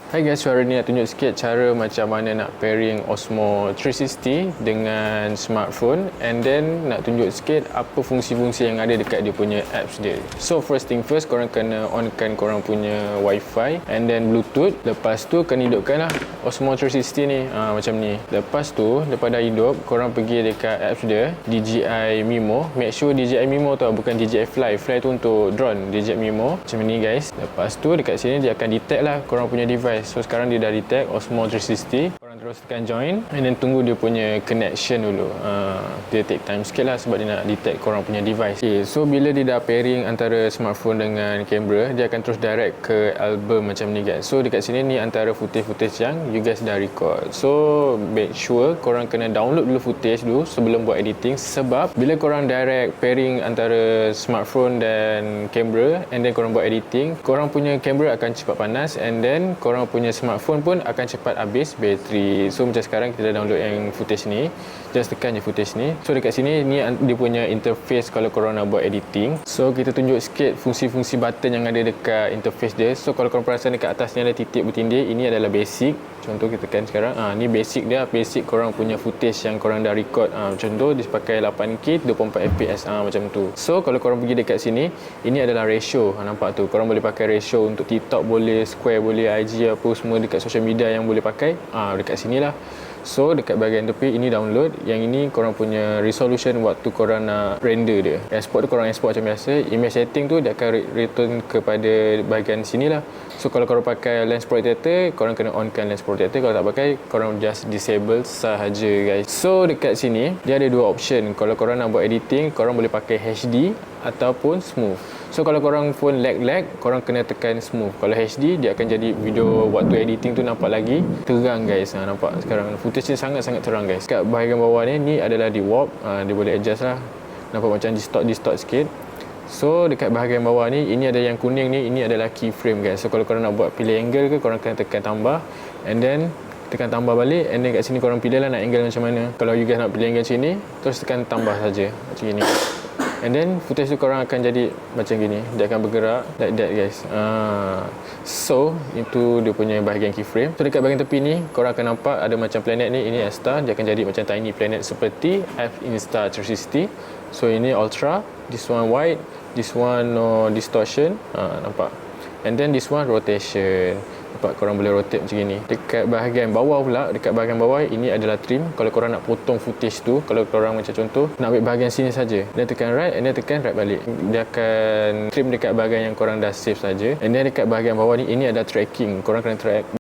Hai guys, suara ni nak tunjuk sikit cara macam mana nak pairing Osmo 360 dengan smartphone, and then nak tunjuk sikit apa fungsi-fungsi yang ada dekat dia punya apps dia. So first thing first, korang kena onkan korang punya wifi and then bluetooth. Lepas tu kena hidupkan lah Osmo 360 ni, macam ni. Lepas tu lepas dah hidup, korang pergi dekat apps dia DJI Mimo. Make sure DJI Mimo tu bukan DJI Fly. Fly tu untuk drone, DJI Mimo macam ni guys. Lepas tu dekat sini dia akan detect lah korang punya device. So sekarang dia dah detect Osmo 360. Korang terus tekan join and then tunggu dia punya connection dulu. Dia take time sikit lah sebab dia nak detect korang punya device. Okay, so bila dia dah pairing antara smartphone dengan kamera, dia akan terus direct ke album macam ni guys. So dekat sini ni antara footage-footage yang you guys dah record. So make sure korang kena download dulu footage dulu sebelum buat editing, sebab bila korang direct pairing antara smartphone dan kamera and then korang buat editing, korang punya kamera akan cepat panas and then korang punya smartphone pun akan cepat habis bateri. So macam sekarang kita dah download yang footage ni, just tekan je footage ni. So dekat sini ni dia punya interface kalau korang nak buat editing. So kita tunjuk sikit fungsi-fungsi button yang ada dekat interface dia. So kalau korang perasan dekat atas ni ada titik bertindih, ini adalah basic. Contoh kita tekan sekarang, ni basic dia, basic korang punya footage yang korang dah record. Contoh dia pakai 8K 24fps macam tu. So kalau korang pergi dekat sini, ini adalah ratio. Nampak tu, korang boleh pakai ratio untuk TikTok boleh, Square boleh, IG apa semua dekat social media yang boleh pakai. Dekat sini lah. So dekat bahagian tepi ini download, yang ini korang punya resolution waktu korang nak render dia. Export tu korang export macam biasa. Image setting tu dia akan return kepada bahagian sini lah. So kalau korang pakai lens protector, korang kena onkan lens protector. Kalau tak pakai, korang just disable sahaja guys. So dekat sini dia ada dua option. Kalau korang nak buat editing, korang boleh pakai HD ataupun smooth. So kalau korang phone lag, korang kena tekan smooth. Kalau HD, dia akan jadi video waktu editing tu nampak lagi terang guys. Nampak sekarang footage ni sangat-sangat terang guys. Kat bahagian bawah ni adalah di warp. Dia boleh adjust lah. Nampak macam distort sikit. So dekat bahagian bawah ni, ini ada yang kuning ni, ini adalah keyframe guys. So kalau korang nak buat pilih angle ke, korang kena tekan tambah and then tekan tambah balik, and then kat sini korang pilih lah nak angle macam mana. Kalau you guys nak pilih angle sini, terus tekan tambah saja macam ni. And then footage tu korang akan jadi macam gini. Dia akan bergerak like that guys. So itu dia punya bahagian keyframe. So dekat bahagian tepi ni, korang akan nampak ada macam planet ni. Ini Asta, dia akan jadi macam tiny planet seperti F-Insta 360. So ini ultra, this one wide, this one no distortion. Nampak. And then this one rotation. Nampak, korang boleh rotate macam ni. Dekat bahagian bawah pula, dekat bahagian bawah ini adalah trim. Kalau korang nak potong footage tu, kalau korang macam contoh nak ambil bahagian sini saja, dan tekan right and then tekan right balik, dia akan trim dekat bahagian yang korang dah save saja. And then dekat bahagian bawah ni, ini ada tracking. Korang kena track